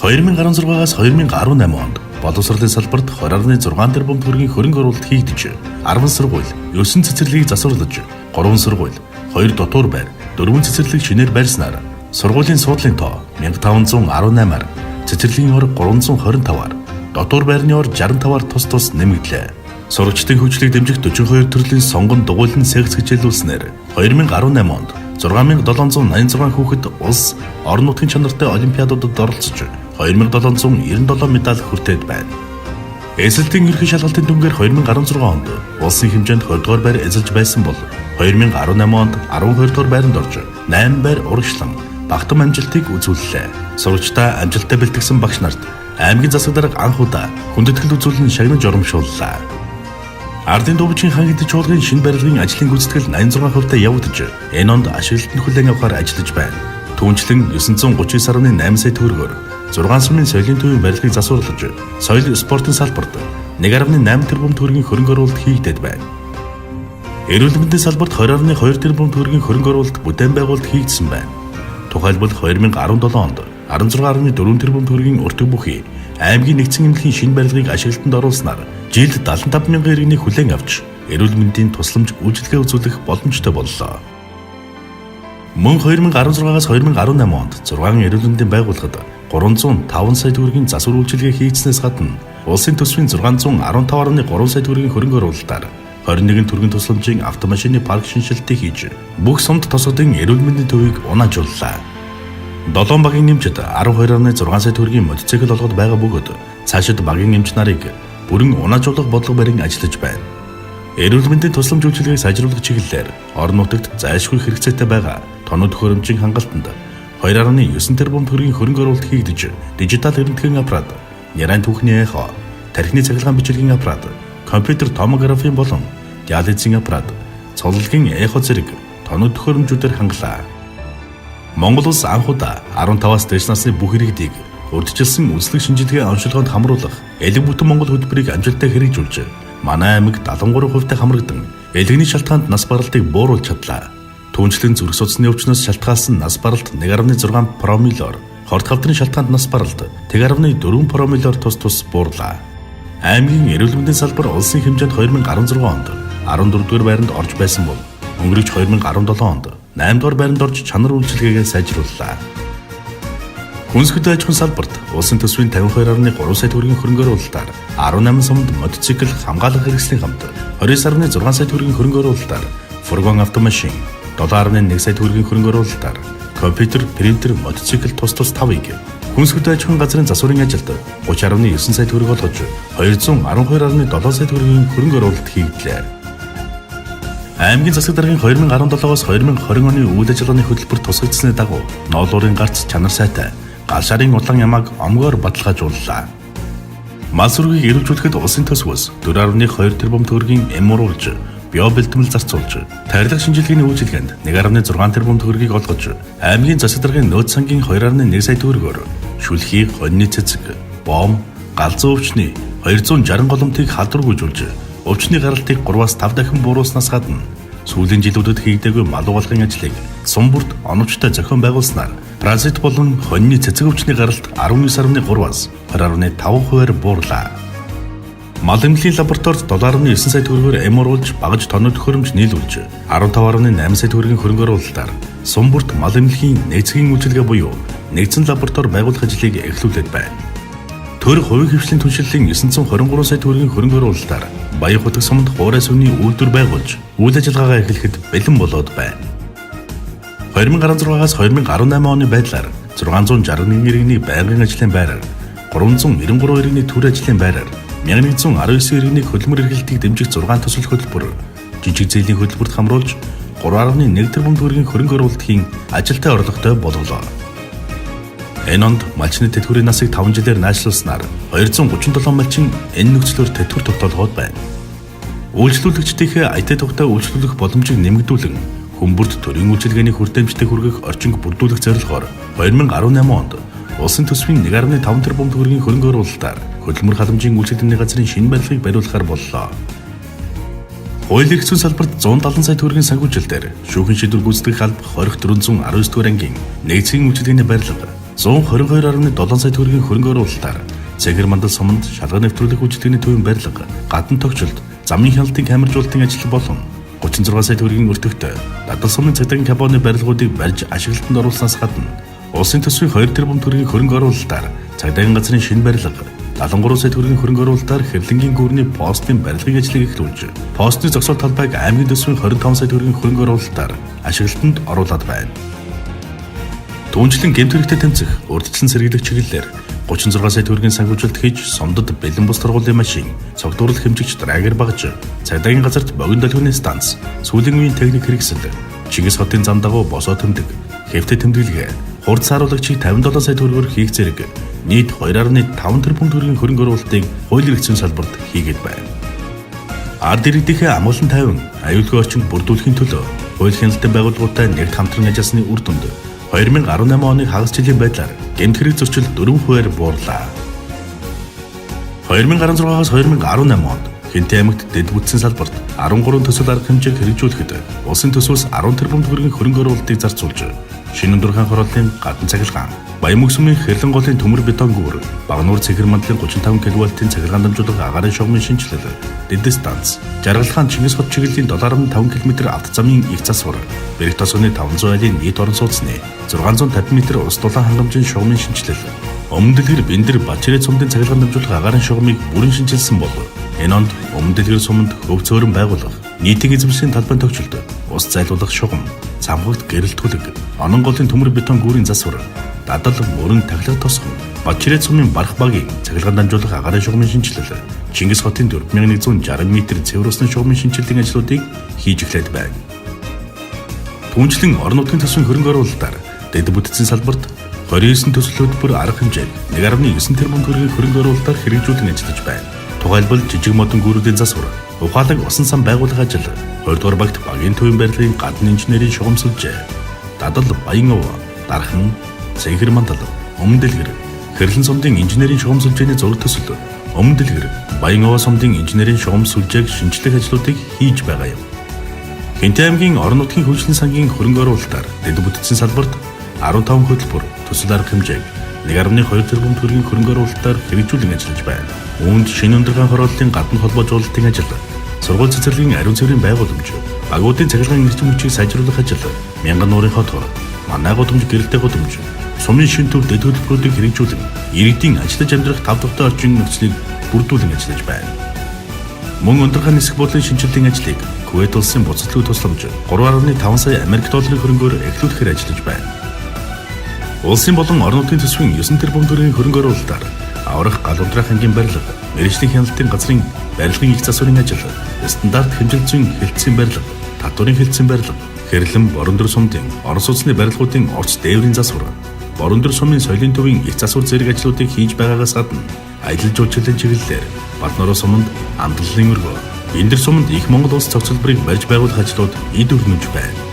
2016-аас 2018 онд боловсролын салбарт 20.6 тэрбум төгрөгийн хөрөнгө оруулалт хийгдэж, 10 сургууль, 9 цэцэрлэгийг засварлаж, 3 сургууль, 2 дотуур байр, 4 цэцэрлэг шинээр байрснаар сургуулийн суудлын тоо 1518-аар, цэцэрлэгийн ор 325-аар, дотуур байрны ор 65-аар тус нэмэгдлээ. Сурагчдын хөгжлийг дэмжих 42 төрлийн сонгон дугуйлан сэгц хичээлүүлснээр 2018 онд 6786 хүүхэд улс орон нутгийн чанартай олимпиадуудад оролцож 2797 медаль хүртээд байна. Эсэлтийн ерхий шалгалтын дүнгээр 2016 онд улсын хэмжээнд 20 дугаар байр эзэлж байсан бол 2018 онд 12 дугаар байранд орж 8 байр урагшлан багтам амжилтыг үзүүллээ. Сурагчдаа амжилттай бэлтгэсэн багш нарт аймгийн засаг дарга анх удаа хүндэтгэл үзүүлэн шагнаж урамшууллаа. Ардын дуучин хаан хэдэн чуулгын шинэ барилгын ажлын гүйцэтгэл 86% явагдаж, энэ онд ашиглалтанд хүлээн авахар ажиллаж байна. Түүнчлэн 939.8 сая төгрөгөөр 6 сумын соёлын төвийн барилгыг засварлаж, соёл спортын салбарт 1.8 тэрбум төгрөгийн хөрөнгө оруулалт хийгдээд байна. Эрүүл мэндийн салбарт 20.2 тэрбум төгрөгийн хөрөнгө оруулалт бүтээн байгуулалт хийгдсэн байна. Тухайлбал 2017 онд 16.4 тэрбум төгрөгийн өртөг бүхий аймгийн нэгдсэн эмнэлгийн шинэ барилгыг ашиглалтанд оруулснаар жилд 75 мянган иргэний хүлээн авч эрүүл мэндийн тусламж үйлчилгээ үзүүлэх боломжтой боллоо. Мөн 2016-аас 2018 онд 6 эрүүл мэндийн байгууллагад 305 сая төгрөгийн засвар үйлчилгээ хийгдснээс гадна улсын төсвийн 615.3 сая төгрөгийн хөрөнгө оруулалтаар 21 төрлийн тусламжийн автомашины парк шинжилтийг хийж бүх сумд тосгодын эрүүл мэндийн төвийг унаажууллаа. 7 багийн нэмжид 12.6 сая төгрөгийн мотоцикл олгод байгаа бөгөөд цаашид багийн нэмж нарыг бүрэн унаажуулах бодлого барин ажиллаж байна. Эрүүл мэндийн тусламж үйлчилгээг сайжруулах чиглэлээр орон нутагт зайлшгүй хэрэгцээтэй байгаа тоног төхөөрөмжийн хангалтанд 2.9 тэрбум төгрөгийн хөрөнгө оруулалт хийгдэж, дижитал эрдэнэтгийн аппарат, нярайн түүхний эхо, тархины цахилгаан бичиргийн аппарат, компьютер томографийн болон диализын аппарат, цоллогийн эхо зэрэг тоног төхөөрөмжүүдээр хангалаа. Монгол улс анх удаа 15-аас дээш насны бүх иргэдийг урьдчилсан үндэслэх шинжилгээ онцлогоонд хамруулах элэг бүтэн Монгол хөтөлбөрийг амжилттай хэрэгжүүлж, манай аймаг 73% хамрагдан элэгний шалтгаанд нас баралтыг бууруулж чадлаа. Түүнчлэн зүрх судасны өвчнөөс шалтгаалсан нас баралт 1.6 промиллоор, хорт хавдрын шалтгаанд нас баралт 1.4 промиллоор тус буурлаа. Аймгийн эрүүл мэндийн салбар улсын хэмжээнд 2016 онд 14 дугаар байранд орж байсан бол өнгөрөж 2017 онд 8 дугаар байранд орж чанар үйлчилгээгээ сайжрууллаа. Хүнсгэд аж ахуйн салбарт улсын төсвийн 52.3 сая төгрөгийн хөрөнгө оруулалтаар 18 сумд мотоцикл хамгаалах хэрэгслийн хамт 29.6 сая төгрөгийн хөрөнгө оруулалтаар фургон автомашин, 7.1 сая төгрөгийн хөрөнгө оруулалтаар компьютер, принтер, мотоцикл тус 5-ыг хүнсгэд аж ахуйн газрын засварын ажилд 30.9 сая төгрөг олгож 212.7 сая төгрөгийн хөрөнгө оруулалт хийгдлээ. Аймгийн засаг даргын 2017-оос 2020 оны үйл ажиллагааны хөтөлбөр тусгагдсны дагуу ноолуурын гарц чанар сайтай гал шарын улаан ямааг омгоор баталгаажууллаа. Мал сүргийг эрүүлжүүлэхэд улсын төсвөөс 4.2 тэрбум төгрөгийн оруулж, био бэлтгэл зарцуулж, тарилга шинжилгээний үйлчилгээнд 1.6 тэрбум төгрөгийг олгож, аймгийн засаг даргын нөөц сангийн 2.1 сая төгрөгөөр шүлхий, хоньны цэцэг, бом, галзуу өвчний 260 голомтыг халдваргүйжүүлж, өвчний гаралтыг 3-5 дахин бууруулснаас гадна сүүлийн жилүүдэд хийгдээгүй мал угаалгын ажлыг сум бүрт оновчтой зохион байгуулснаар паразит болон хоньны цэцэг өвчний гаралт 19.3-аас 20.5%-аар буурлаа. Мал эмнэлгийн лабораторид 7.9 сая төгрөгөөр оруулж, багаж тоног төхөөрөмж нийлүүлж, 15.8 сая төгрөгийн хөрөнгө оруулалтаар сум бүрт мал эмнэлгийн нэгцгийн үйлчилгээ буюу нэгдсэн лаборатори байгуулах ажлыг эхлүүлээд байна. Төр хувийн хвшлийн түншлэлийн 923 сая төгрөгийн хөрөнгө оруулалтаар Баян хотог сумд хуурай сүмний үйлдвэр байгуулж, үйл ажиллагаагаа эхлэхэд бэлэн болоод байна. 2016-аас 2018 оны байдлаар 661 иргэний байнгын ажлын байраар, 393 иргэний төр ажлын байраар, 1119 иргэний хөдөлмөр эрхлэлтийг дэмжих 6 төсөл хөтөлбөр, жижиг зээлийн хөтөлбөрт хамруулж 3.1 тэрбум төгрөгийн хөрөнгө оруулалт хийн ажилтай орлоготой болголоо. Энэ онд малчны тэтгэврийн насыг 5 жилээр наашруулснаар 237 малчин энэ нөхцлөөр тэтгэвэр тогтоолгоод байна. Үйлчлүүлэгчдийнхээ аятаа тухтай үйлчлүүлэх боломжийг нэмэгдүүлэн хүмүүрт төрийн үйлчилгээний хүртээмжтэй хүргэх орчинг бүрдүүлэх зорилгоор 2018 онд улсын төсвийн 1.5 тэрбум төгрөгийн хөрөнгө оруулалтаар хөдөлмөр халамжийн үйлчлэгний газрын шинэ барилгыг бариулахаар боллоо. Хуулийн эрх зүйн салбарт 170 сая төгрөгийн санхүүжилтээр шүүхийн шийдвэр гүйцэтгэх алба хорих 419 дугаар ангийн нэгдсэн үйлчилгээний барилга, 122.7 сая төгрөгийн хөрөнгө оруулалтаар цэгэр мандал суманд шалган нэвтрүүлэх үйлчилгээний төвийн барилга, гадна тогтчлолт, замын хяналтын камержуулалтын ажил болон 36 сая төгрөгийн өртөгтэй дадал сумын цагдаагийн кабоны барилгуудыг барьж ашиглалтанд оруулснаас гадна улсын төсвийн 2 тэрбум төгрөгийн хөрөнгө оруулалтаар цагдаагийн газрын шинэ барилга, 73 сая төгрөгийн хөрөнгө оруулалтаар Хэрлэнгийн гүрний постын барилгын ажлыг эхлүүлж, постны зогсоол талбайг аймгийн төсвийн 25 сая төгрөгийн хөрөнгө оруулалтаар ашиглалтанд оруулаад байна. Түүнчлэн гэмт хэрэгтэд тэмцэх урьдчилан сэргийлэх чиглэлээр 36 сая төгрөгийн санхүүжилт хийж Сомдод бэлэн бус торгуулийн машин, цогтуурлах хэмжигч драгер багж, цагдаагийн газарт богино долгионы станц, сүүлийн үеийн техник хэрэгсэл, Чингис хотын зам дагуу босоо тэмдэг, хэвтэ тэмдэглэгээ, хурд сааруулагчийг 57 сая төгрөгөөр хийх зэрэг нийт 2.5 тэрбум төгрөгийн хөрөнгө оруулалтыг хууль эрх зүйн салбарт хийгээд байна. Ард иргэдийнхээ амгалан тайван аюулгүй орчинд бүрдүүлэхийн төлөө хууль хяналтын байгууллагуудтай нэгт хамтран ажилласны үр дүнд 2018 оны хагас жилийн байдлаар гэмт хэрэг зөрчил 4% буурлаа. 2016-аас 2018 онд Хинтээ аймагт дэд бүтцийн салбарт 13 төсөл арга хэмжээг хэрэгжүүлэхэд улсын төсвөөс 10 тэрбум төгрөгийн хөрөнгө оруулалтыг зарцуулж, Шинэ Өндөөрхөн хорооллын гадна цахилгаан, Баян мөсөмийн Хэрлэн голын төмөр бетон гүүр, Багнуур цэгэр мандлын 35 кВт-ийн цахилгаан дамжуулах агаарын шугамын шинжилэл, дэд станц, Жаргалхан Чингис хот чиглэлийн 7.5 км автозамын их засвар, Бэрх тосгоны 500 айлын нийт орон сууцны 650 м ус дулаан хангамжийн шугамын шинжилэл, Өмнө дэлгэр Бэндэр Бачирээ цумдын цахилгаан дамжуулах агаарын шугамыг бүрэн шинжилсэн бол энэ онд Өмнө дэлгэр суманд хөв цөөрөн байгуулах, нийтийн эзэмшлийн талбайн тогтчлолт, ус зайлуулах шугам, цамхагт гэрэлтгүүлэг, Онон голын төмөр бетон гүүрийн засвар, дадал мөрөн тахилга тосгон, Бачирээ цумын барах багийн цахилгаан дамжуулах агаарын шугамын шинжилэл, Чингис хотын 4160 м цэвэр усны шугамын шинжилгээний ажлуудыг хийж эхлээд байна. Түүнчлэн орон нутгийн төсвийн хөрөнгө оруулалтаар дэд бүтцийн салбарт 29 төсөл хөтөлбөр арга хэмжээг 1.9 тэрбум төгрөгийн хөрөнгө оруулалтаар хэрэгжүүлэн ажиллаж байна. Тухайлбал жижиг модон гүүрүүдийн засвар, ухаалаг усан сан байгуулах ажил, 20 дугаар багт багийн төвийн барилгын гадны инженерийн шугам сүлжээ, дадал Баян ов, Дархан, Цэнхэр мандал, Өмнө дэлгэр, Хэрлэн сумдын инженерийн шугам сүлжээний зураг төсөл, Өмнө дэлгэр, Баян ов сумдын инженерийн шугам сүлжээг шинжлэх ажлуудыг хийж байгаа юм. Хинтээ аймгийн орон нутгийн хөгжлийн сангийн хөрөнгө оруулалтаар дэд бүтцийн салбарт 15 хөтөлбөр төсөл арга хэмжээг 1.2 тэрбум төгрөгийн хөрөнгө оруулалтаар хэрэгжүүлэн ажиллаж байна. Үүнд Шинэ Өндөөрхөн хорооллын гадна холбоожуулалтын ажил, сургууль цэцэрлэгийн ариун цэврийн байгууламж, багуудын цахилгаан эрчим хүчийг сайжруулах ажил, мянган нуурын хотгор, манай гудамж гэрэлтэй гудамж, сумын шин төв дэд хөтөлбөрүүдийг хэрэгжүүлэн иргэдийн ажиллаж амьдрах тав тухтай орчин нөхцөлийг бүрдүүлэн ажиллаж байна. Мөн Өндөөрхөн нисэх бодлын шинжилгээний ажлыг Кувейт улсын буцалтгүй тусламж 3.5 сая Америк долларын хөрөнгөөр эхлүүлэхээр ажиллаж байна. Улсын болон орон нутгийн төсвийн 9 тэрбум төгрөгийн хөрөнгө оруулалтаар аврах гал унтраах ангийн барилга, мэргэжлийн хяналтын газрын барилгын их засварын ажил, стандарт хэмжээ зүйн хэлтсийн барилга, татварын хэлтсийн барилга, Хэрлэн Борон дөр сумдын орон сууцны барилгуудын орц дээврийн засвар, Борон дөр сумын соёлын төвийн их засвар зэрэг ажлуудыг хийж байгаагаас гадна аялал жуулчлалын чиглэлээр Батнороо суманд амтлалын өргөө, Бэндэр суманд их Монгол улс цогцлборыг барьж байгуулах ажлууд эд өрнөж байна.